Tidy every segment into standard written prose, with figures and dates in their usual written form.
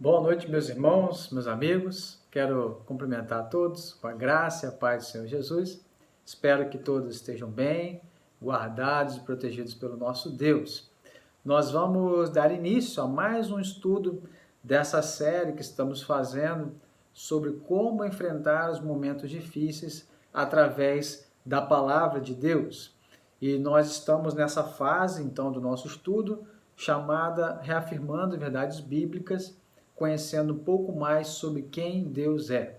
Boa noite, meus irmãos, meus amigos. Quero cumprimentar a todos com a graça e a paz do Senhor Jesus. Espero que todos estejam bem, guardados e protegidos pelo nosso Deus. Nós vamos dar início a mais um estudo dessa série que estamos fazendo sobre como enfrentar os momentos difíceis através da palavra de Deus. E nós estamos nessa fase, então, do nosso estudo, chamada Reafirmando Verdades Bíblicas, conhecendo um pouco mais sobre quem Deus é.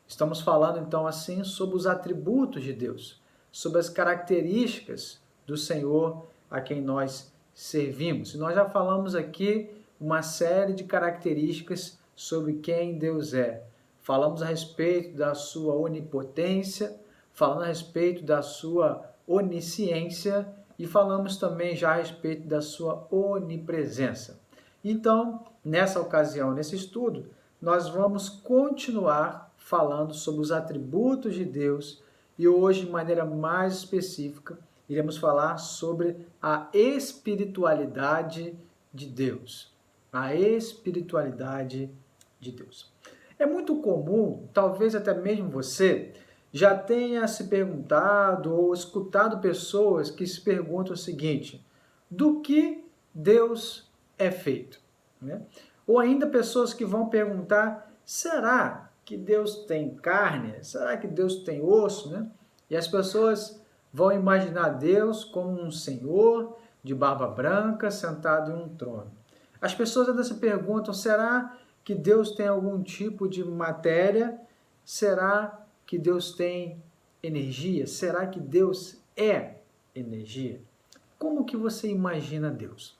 Estamos falando então assim sobre os atributos de Deus, sobre as características do Senhor a quem nós servimos. E nós já falamos aqui uma série de características sobre quem Deus é. Falamos a respeito da sua onipotência, falando a respeito da sua onisciência e falamos também já a respeito da sua onipresença. Então, nessa ocasião, nesse estudo, nós vamos continuar falando sobre os atributos de Deus e hoje, de maneira mais específica, iremos falar sobre a espiritualidade de Deus. A espiritualidade de Deus. É muito comum, talvez até mesmo você, já tenha se perguntado ou escutado pessoas que se perguntam o seguinte: do que Deus é feito? Né? Ou ainda pessoas que vão perguntar: será que Deus tem carne? Será que Deus tem osso? Né? E as pessoas vão imaginar Deus como um senhor de barba branca sentado em um trono. As pessoas ainda se perguntam: será que Deus tem algum tipo de matéria? Será que Deus tem energia? Será que Deus é energia? Como que você imagina Deus?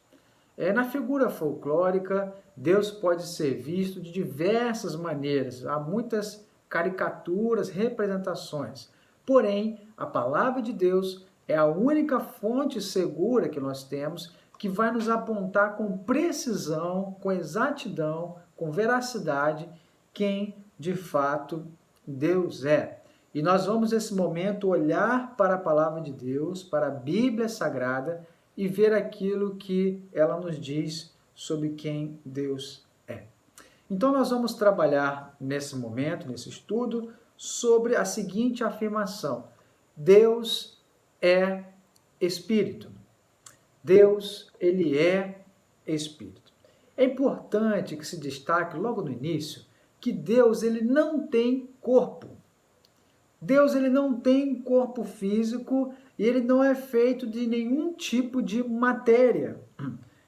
Na figura folclórica, Deus pode ser visto de diversas maneiras. Há muitas caricaturas, representações. Porém, a palavra de Deus é a única fonte segura que nós temos que vai nos apontar com precisão, com exatidão, com veracidade, quem de fato Deus é. E nós vamos nesse momento olhar para a palavra de Deus, para a Bíblia Sagrada e ver aquilo que ela nos diz sobre quem Deus é. Então nós vamos trabalhar nesse momento, nesse estudo, sobre a seguinte afirmação: Deus é Espírito. Deus, ele é Espírito. É importante que se destaque logo no início que Deus, ele não tem corpo. Deus, ele não tem corpo físico e ele não é feito de nenhum tipo de matéria.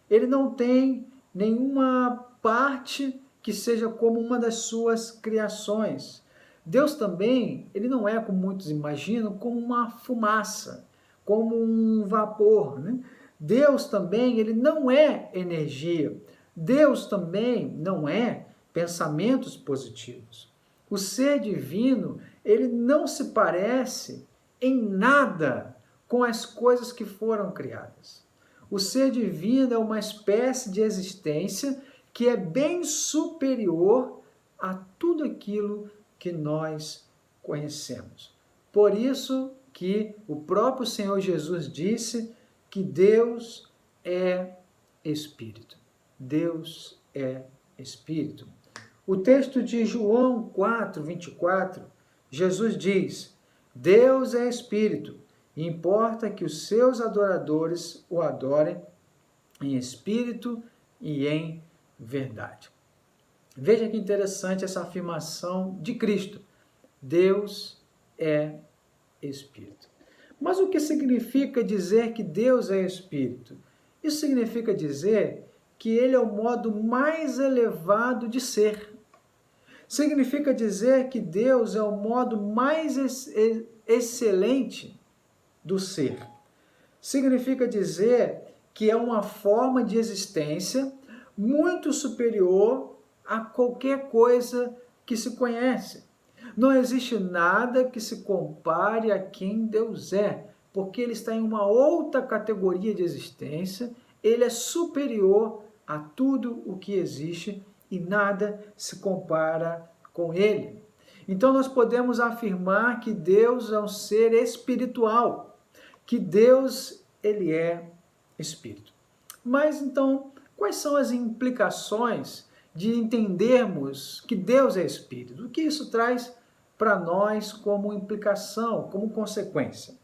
Ele não tem nenhuma parte que seja como uma das suas criações. Deus também, ele não é, como muitos imaginam, como uma fumaça, como um vapor, né? Deus também, ele não é energia. Deus também não é pensamentos positivos. O ser divino, ele não se parece em nada com as coisas que foram criadas. O ser divino é uma espécie de existência que é bem superior a tudo aquilo que nós conhecemos. Por isso que o próprio Senhor Jesus disse que Deus é Espírito. Deus é Espírito. O texto de João 4, 24, Jesus diz: Deus é Espírito, e importa que os seus adoradores o adorem em espírito e em verdade. Veja que interessante essa afirmação de Cristo. Deus é Espírito. Mas o que significa dizer que Deus é Espírito? Isso significa dizer que ele é o modo mais elevado de ser. Significa dizer que Deus é o modo mais excelente do ser. Significa dizer que é uma forma de existência muito superior a qualquer coisa que se conhece. Não existe nada que se compare a quem Deus é, porque ele está em uma outra categoria de existência, ele é superior a tudo o que existe e nada se compara com ele. Então nós podemos afirmar que Deus é um ser espiritual, que Deus, ele é espírito. Mas então, quais são as implicações de entendermos que Deus é Espírito. O que isso traz para nós como implicação, como consequência?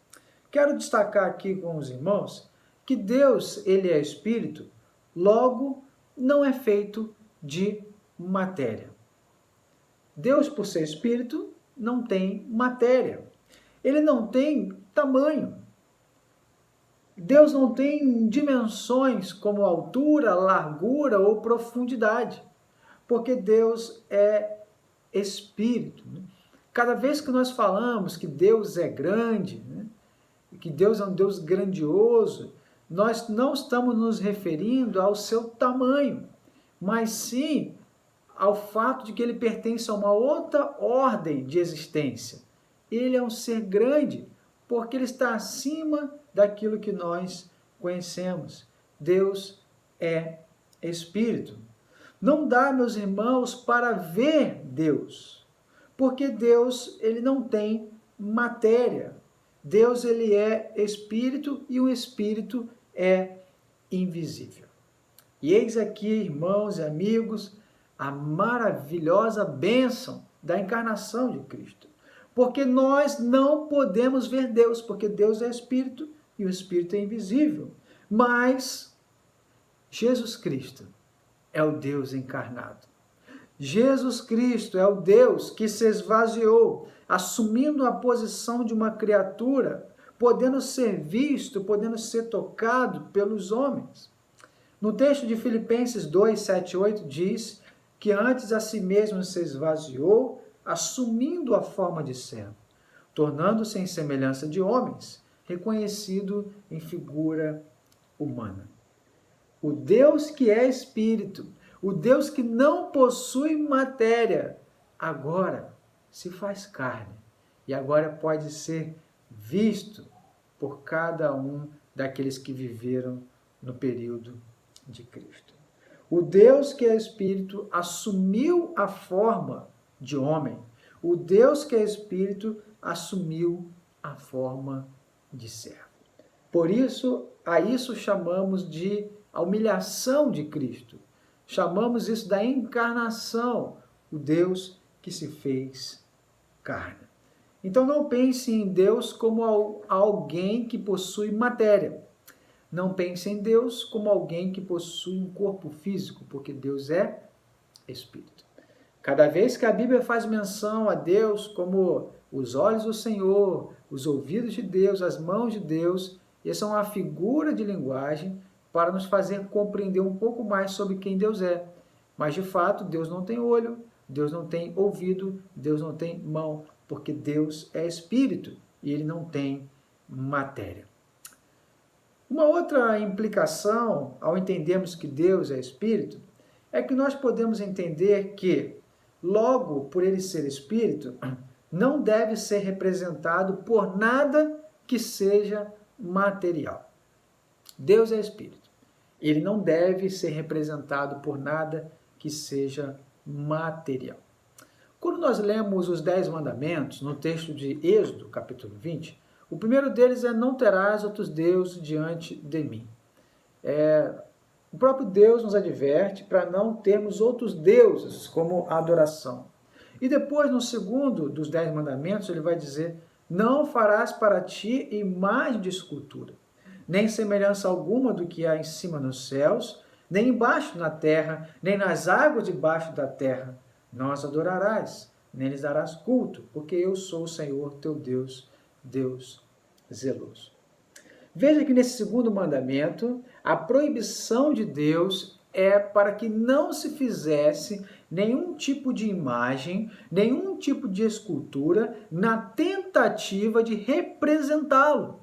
Quero destacar aqui com os irmãos que Deus, ele é Espírito, logo não é feito de matéria. Deus, por ser Espírito, não tem matéria. Ele não tem tamanho. Deus não tem dimensões como altura, largura ou profundidade, porque Deus é Espírito. Cada vez que nós falamos que Deus é grande, que Deus é um Deus grandioso, nós não estamos nos referindo ao seu tamanho, mas sim ao fato de que ele pertence a uma outra ordem de existência. Ele é um ser grande, porque ele está acima daquilo que nós conhecemos. Deus é Espírito. Não dá, meus irmãos, para ver Deus, porque Deus, ele não tem matéria. Deus, ele é Espírito e o Espírito é invisível. E eis aqui, irmãos e amigos, a maravilhosa bênção da encarnação de Cristo. Porque nós não podemos ver Deus, porque Deus é Espírito e o Espírito é invisível. Mas Jesus Cristo é o Deus encarnado. Jesus Cristo é o Deus que se esvaziou, assumindo a posição de uma criatura, podendo ser visto, podendo ser tocado pelos homens. No texto de Filipenses 2, 7 e 8 diz que antes a si mesmo se esvaziou, assumindo a forma de servo, tornando-se em semelhança de homens, reconhecido em figura humana. O Deus que é Espírito, o Deus que não possui matéria, agora se faz carne e agora pode ser visto por cada um daqueles que viveram no período de Cristo. O Deus que é Espírito assumiu a forma de homem. O Deus que é Espírito assumiu a forma de servo. Por isso, a isso chamamos de a humilhação de Cristo. Chamamos isso da encarnação, o Deus que se fez carne. Então não pense em Deus como alguém que possui matéria. Não pense em Deus como alguém que possui um corpo físico, porque Deus é Espírito. Cada vez que a Bíblia faz menção a Deus como os olhos do Senhor, os ouvidos de Deus, as mãos de Deus, essa é uma figura de linguagem para nos fazer compreender um pouco mais sobre quem Deus é. Mas, de fato, Deus não tem olho, Deus não tem ouvido, Deus não tem mão, porque Deus é Espírito e ele não tem matéria. Uma outra implicação, ao entendermos que Deus é Espírito, é que nós podemos entender que, logo por ele ser Espírito, não deve ser representado por nada que seja material. Deus é Espírito. Ele não deve ser representado por nada que seja material. Quando nós lemos os 10 mandamentos, no texto de Êxodo, capítulo 20, o primeiro deles é: não terás outros deuses diante de mim. O próprio Deus nos adverte para não termos outros deuses como adoração. E depois, no segundo dos 10 mandamentos, ele vai dizer: não farás para ti imagem de escultura, nem semelhança alguma do que há em cima nos céus, nem embaixo na terra, nem nas águas debaixo da terra. Não as adorarás, nem lhes darás culto, porque eu sou o Senhor teu Deus, Deus zeloso. Veja que nesse segundo mandamento, a proibição de Deus é para que não se fizesse nenhum tipo de imagem, nenhum tipo de escultura, na tentativa de representá-lo.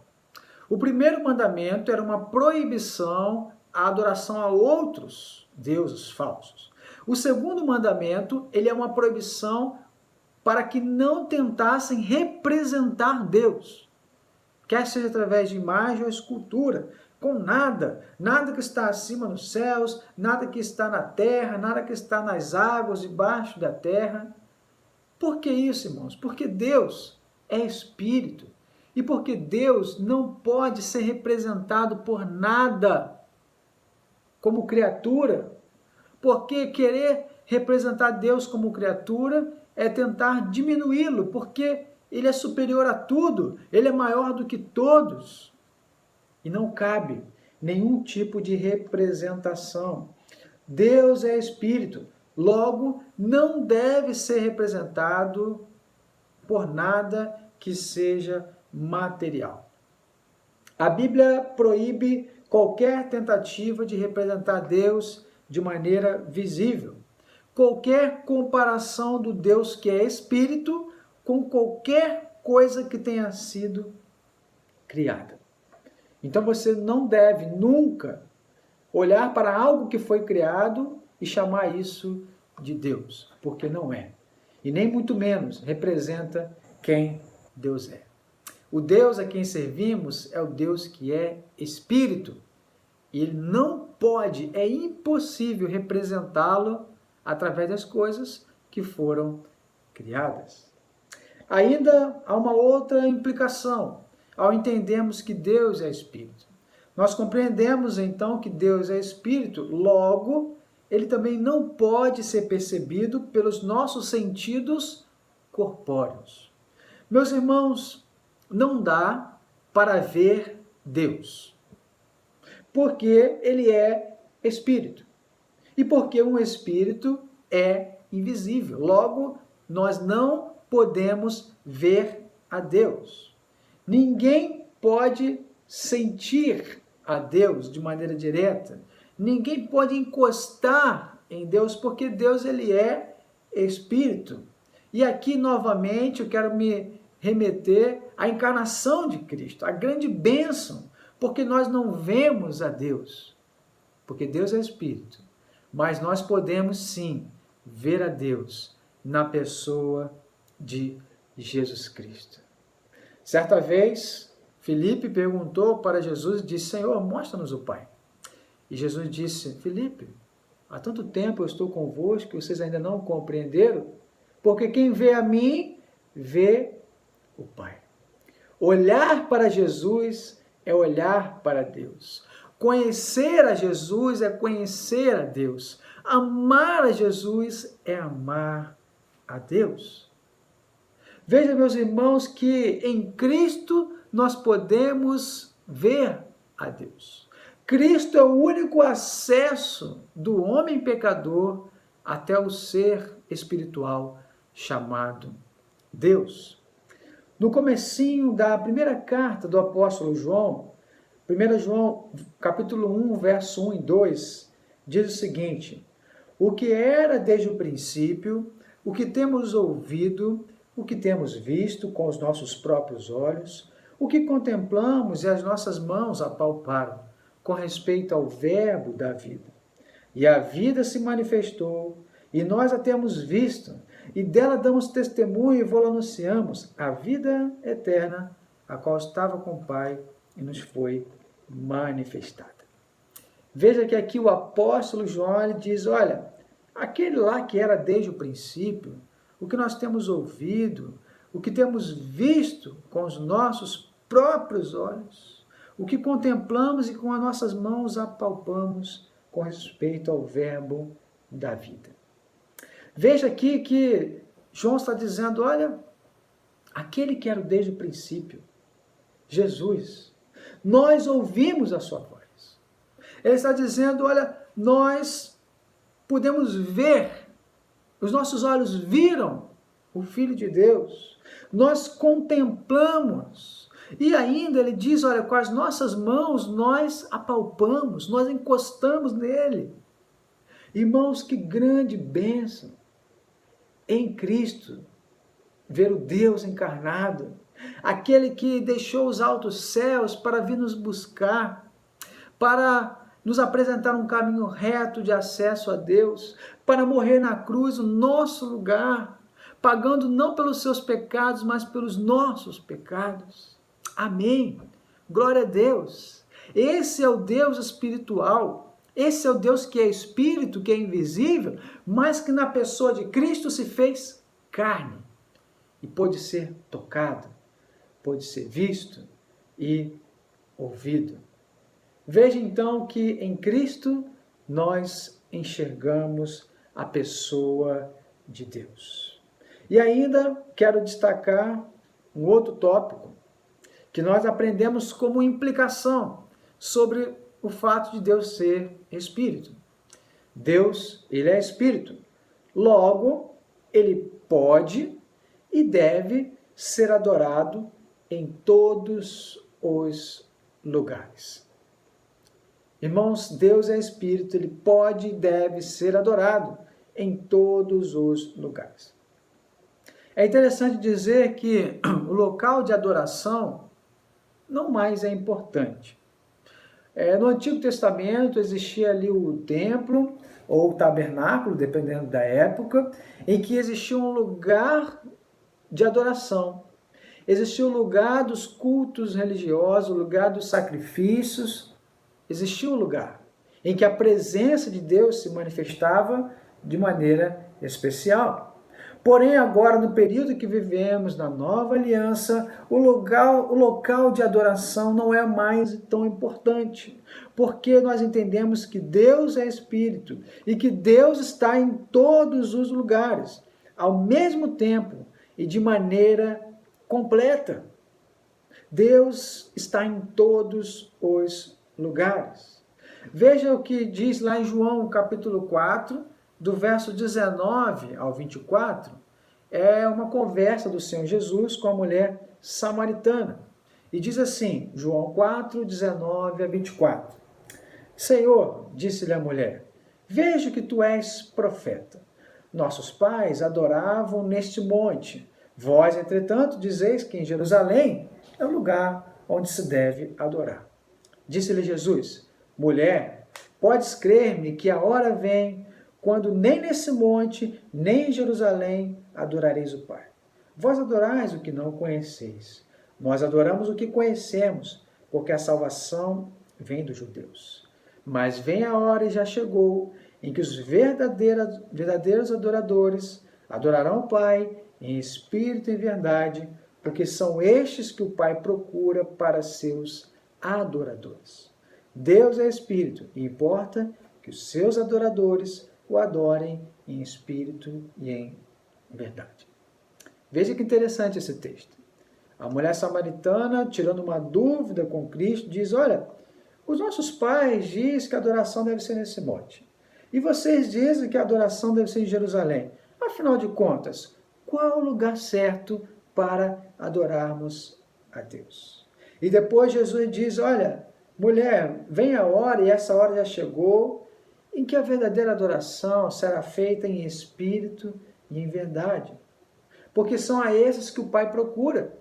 O primeiro mandamento era uma proibição à adoração a outros deuses falsos. O segundo mandamento, ele é uma proibição para que não tentassem representar Deus, quer seja através de imagem ou escultura, com nada que está acima nos céus, nada que está na terra, nada que está nas águas debaixo da terra. Por que isso, irmãos? Porque Deus é Espírito. E porque Deus não pode ser representado por nada como criatura. Porque querer representar Deus como criatura é tentar diminuí-lo, porque ele é superior a tudo, ele é maior do que todos. E não cabe nenhum tipo de representação. Deus é espírito, logo não deve ser representado por nada que seja material. A Bíblia proíbe qualquer tentativa de representar Deus de maneira visível. Qualquer comparação do Deus que é espírito com qualquer coisa que tenha sido criada. Então você não deve nunca olhar para algo que foi criado e chamar isso de Deus, porque não é. E nem muito menos representa quem Deus é. O Deus a quem servimos é o Deus que é espírito. E ele não pode, é impossível representá-lo através das coisas que foram criadas. Ainda há uma outra implicação ao entendermos que Deus é espírito. Nós compreendemos então que Deus é espírito, logo, ele também não pode ser percebido pelos nossos sentidos corpóreos. Meus irmãos, não dá para ver Deus, porque ele é espírito. E porque um espírito é invisível. Logo, nós não podemos ver a Deus. Ninguém pode sentir a Deus de maneira direta. Ninguém pode encostar em Deus, porque Deus ele é espírito. E aqui, novamente, eu quero me remeter à encarnação de Cristo, a grande bênção, porque nós não vemos a Deus, porque Deus é espírito. Mas nós podemos sim ver a Deus na pessoa de Jesus Cristo. Certa vez, Filipe perguntou para Jesus e disse: Senhor, mostra-nos o Pai. E Jesus disse: Filipe, há tanto tempo eu estou convosco que vocês ainda não compreenderam, porque quem vê a mim, vê o Pai. Olhar para Jesus é olhar para Deus. Conhecer a Jesus é conhecer a Deus. Amar a Jesus é amar a Deus. Veja, meus irmãos, que em Cristo nós podemos ver a Deus. Cristo é o único acesso do homem pecador até o ser espiritual chamado Deus. No comecinho da primeira carta do apóstolo João, 1 João, capítulo 1, verso 1 e 2, diz o seguinte: o que era desde o princípio, o que temos ouvido, o que temos visto com os nossos próprios olhos, o que contemplamos e as nossas mãos apalparam, com respeito ao verbo da vida. E a vida se manifestou, e nós a temos visto, e dela damos testemunho e vou-la anunciamos, a vida eterna, a qual estava com o Pai e nos foi manifestada. Veja que aqui o apóstolo João ele diz, olha, aquele lá que era desde o princípio, o que nós temos ouvido, o que temos visto com os nossos próprios olhos, o que contemplamos e com as nossas mãos apalpamos com respeito ao verbo da vida. Veja aqui que João está dizendo, olha, aquele que era desde o princípio, Jesus, nós ouvimos a sua voz. Ele está dizendo, olha, nós podemos ver, os nossos olhos viram o Filho de Deus, nós contemplamos, e ainda ele diz, olha, com as nossas mãos nós apalpamos, nós encostamos nele. Irmãos, que grande bênção em Cristo, ver o Deus encarnado, aquele que deixou os altos céus para vir nos buscar, para nos apresentar um caminho reto de acesso a Deus, para morrer na cruz no nosso lugar, pagando não pelos seus pecados, mas pelos nossos pecados. Amém. Glória a Deus. Esse é o Deus espiritual. Esse é o Deus que é espírito, que é invisível, mas que na pessoa de Cristo se fez carne e pôde ser tocado, pôde ser visto e ouvido. Veja então que em Cristo nós enxergamos a pessoa de Deus. E ainda quero destacar um outro tópico que nós aprendemos como implicação sobre o fato de Deus ser Espírito. Deus, ele é Espírito. Logo, ele pode e deve ser adorado em todos os lugares. Irmãos, Deus é Espírito, ele pode e deve ser adorado em todos os lugares. É interessante dizer que o local de adoração não mais é importante. No Antigo Testamento existia ali o templo ou o tabernáculo, dependendo da época, em que existia um lugar de adoração. Existia o lugar dos cultos religiosos, o lugar dos sacrifícios. Existia um lugar em que a presença de Deus se manifestava de maneira especial. Porém, agora, no período que vivemos, na nova aliança, o local de adoração não é mais tão importante, porque nós entendemos que Deus é Espírito e que Deus está em todos os lugares, ao mesmo tempo e de maneira completa. Deus está em todos os lugares. Veja o que diz lá em João, capítulo 4, do verso 19 ao 24, é uma conversa do Senhor Jesus com a mulher samaritana. E diz assim, João 4, 19 a 24. Senhor, disse-lhe a mulher, vejo que tu és profeta. Nossos pais adoravam neste monte. Vós, entretanto, dizeis que em Jerusalém é o lugar onde se deve adorar. Disse-lhe Jesus, mulher, podes crer-me que a hora vem quando nem nesse monte, nem em Jerusalém adorareis o Pai. Vós adorais o que não conheceis. Nós adoramos o que conhecemos, porque a salvação vem dos judeus. Mas vem a hora e já chegou, em que os verdadeiros adoradores adorarão o Pai em espírito e verdade, porque são estes que o Pai procura para seus adoradores. Deus é Espírito e importa que os seus adoradores o adorem em espírito e em verdade. Veja que interessante esse texto. A mulher samaritana, tirando uma dúvida com Cristo, diz, olha, os nossos pais dizem que a adoração deve ser nesse monte. E vocês dizem que a adoração deve ser em Jerusalém. Afinal de contas, qual o lugar certo para adorarmos a Deus? E depois Jesus diz, olha, mulher, vem a hora, e essa hora já chegou, em que a verdadeira adoração será feita em espírito e em verdade. Porque são a esses que o Pai procura.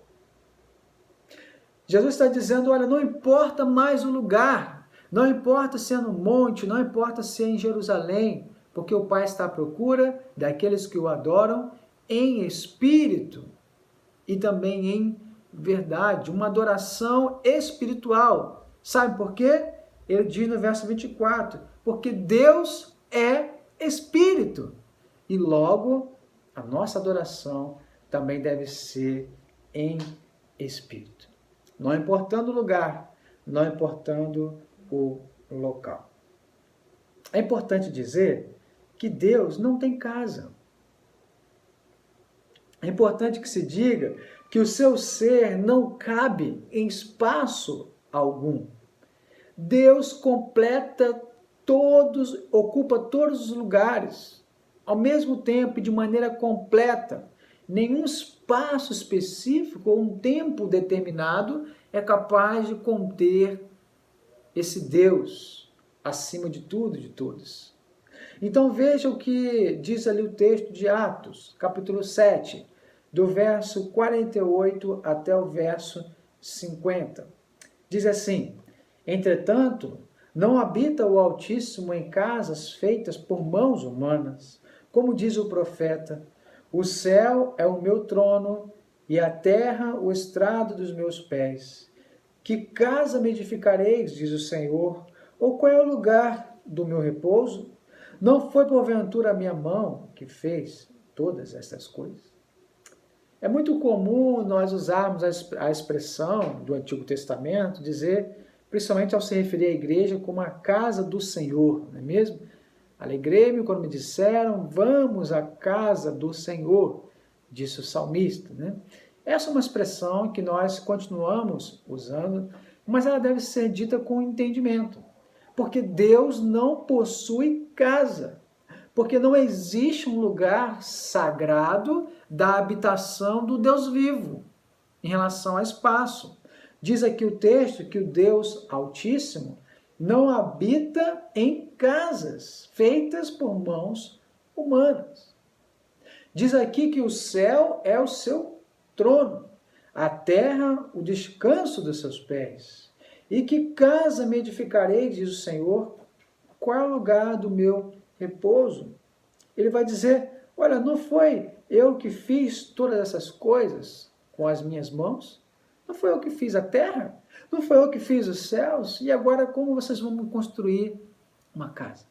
Jesus está dizendo, olha, não importa mais o lugar, não importa se é no monte, não importa se é em Jerusalém, porque o Pai está à procura daqueles que o adoram em espírito e também em verdade, uma adoração espiritual. Sabe por quê? Ele diz no verso 24, porque Deus é Espírito. E logo, a nossa adoração também deve ser em Espírito. Não importando o lugar, não importando o local. É importante dizer que Deus não tem casa. É importante que se diga que o seu ser não cabe em espaço algum. Deus ocupa todos os lugares, ao mesmo tempo e de maneira completa. Nenhum espaço específico ou um tempo determinado é capaz de conter esse Deus acima de tudo e de todos. Então veja o que diz ali o texto de Atos, capítulo 7, do verso 48 até o verso 50. Diz assim, entretanto, não habita o Altíssimo em casas feitas por mãos humanas, como diz o profeta, o céu é o meu trono e a terra o estrado dos meus pés. Que casa me edificareis, diz o Senhor, ou qual é o lugar do meu repouso? Não foi porventura a minha mão que fez todas estas coisas? É muito comum nós usarmos a expressão do Antigo Testamento, dizer, principalmente ao se referir à igreja, como a casa do Senhor, não é mesmo? Alegrei-me quando me disseram, vamos à casa do Senhor, disse o salmista, né? Essa é uma expressão que nós continuamos usando, mas ela deve ser dita com entendimento, porque Deus não possui casa, porque não existe um lugar sagrado da habitação do Deus vivo em relação ao espaço. Diz aqui o texto que o Deus Altíssimo não habita em casas feitas por mãos humanas. Diz aqui que o céu é o seu trono, a terra o descanso dos seus pés. E que casa me edificarei, diz o Senhor, qual é o lugar do meu repouso? Ele vai dizer, olha, não foi eu que fiz todas essas coisas com as minhas mãos? Não foi eu que fiz a terra? Não foi eu que fiz os céus? E agora como vocês vão construir uma casa?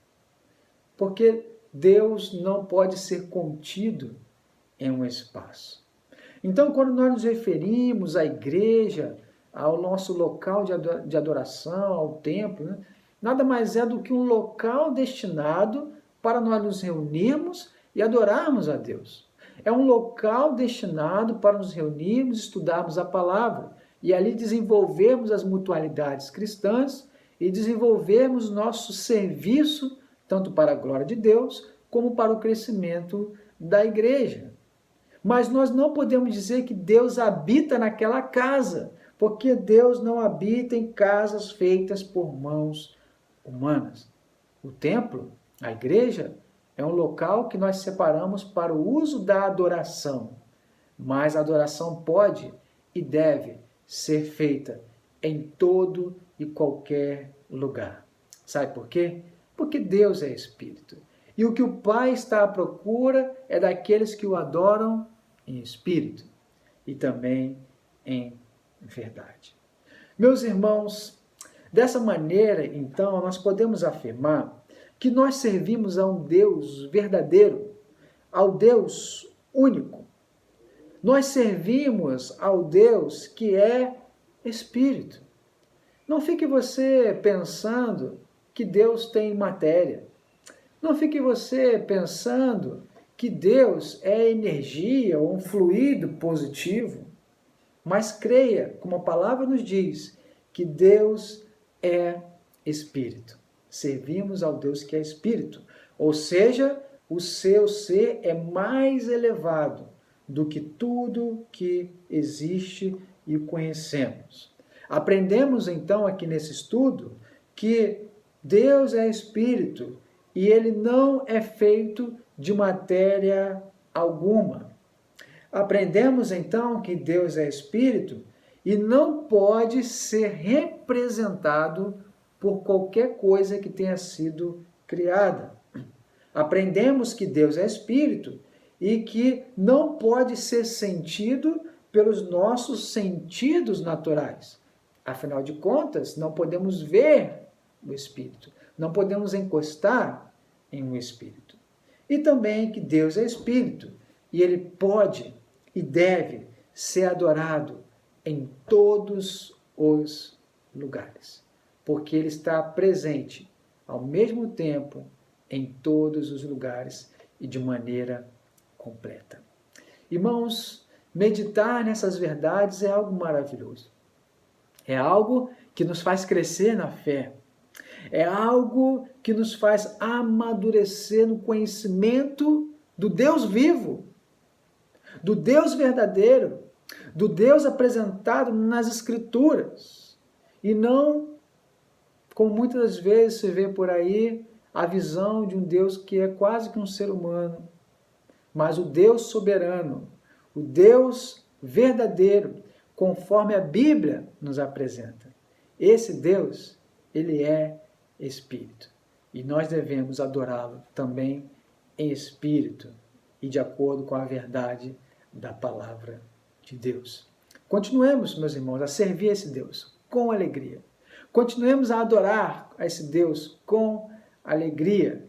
Porque Deus não pode ser contido em um espaço. Então, quando nós nos referimos à igreja, ao nosso local de adoração, ao templo, né, nada mais é do que um local destinado para nós nos reunirmos e adorarmos a Deus. É um local destinado para nos reunirmos, estudarmos a palavra e ali desenvolvermos as mutualidades cristãs e desenvolvermos nosso serviço, tanto para a glória de Deus, como para o crescimento da igreja. Mas nós não podemos dizer que Deus habita naquela casa, porque Deus não habita em casas feitas por mãos humanas. O templo, a igreja, é um local que nós separamos para o uso da adoração, mas a adoração pode e deve ser feita em todo e qualquer lugar. Sabe por quê? Porque Deus é Espírito. E o que o Pai está à procura é daqueles que o adoram em espírito e também em verdade. Meus irmãos, dessa maneira, então, nós podemos afirmar que nós servimos a um Deus verdadeiro, ao Deus único. Nós servimos ao Deus que é Espírito. Não fique você pensando que Deus tem matéria. Não fique você pensando que Deus é energia ou um fluido positivo. Mas creia, como a palavra nos diz, que Deus é Espírito. Servimos ao Deus que é Espírito. Ou seja, o seu ser é mais elevado do que tudo que existe e conhecemos. Aprendemos então aqui nesse estudo que Deus é Espírito e ele não é feito de matéria alguma. Aprendemos então que Deus é Espírito e não pode ser representado por qualquer coisa que tenha sido criada. Aprendemos que Deus é Espírito e que não pode ser sentido pelos nossos sentidos naturais. Afinal de contas, não podemos ver o Espírito, não podemos encostar em um Espírito. E também que Deus é Espírito e ele pode e deve ser adorado em todos os lugares, porque ele está presente ao mesmo tempo em todos os lugares e de maneira completa. Irmãos, meditar nessas verdades é algo maravilhoso. É algo que nos faz crescer na fé. É algo que nos faz amadurecer no conhecimento do Deus vivo, do Deus verdadeiro, do Deus apresentado nas Escrituras. E não, como muitas vezes se vê por aí, a visão de um Deus que é quase que um ser humano, mas o Deus soberano, o Deus verdadeiro, conforme a Bíblia nos apresenta. Esse Deus, ele é Espírito. E nós devemos adorá-lo também em espírito e de acordo com a verdade da palavra de Deus. Continuemos, meus irmãos, a servir esse Deus com alegria. Continuemos a adorar a esse Deus com alegria.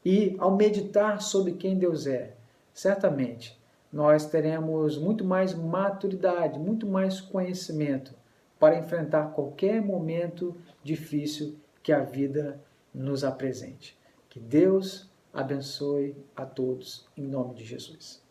E ao meditar sobre quem Deus é, certamente nós teremos muito mais maturidade, muito mais conhecimento para enfrentar qualquer momento difícil que a vida nos apresente. Que Que Deus abençoe a todos, em nome de Jesus.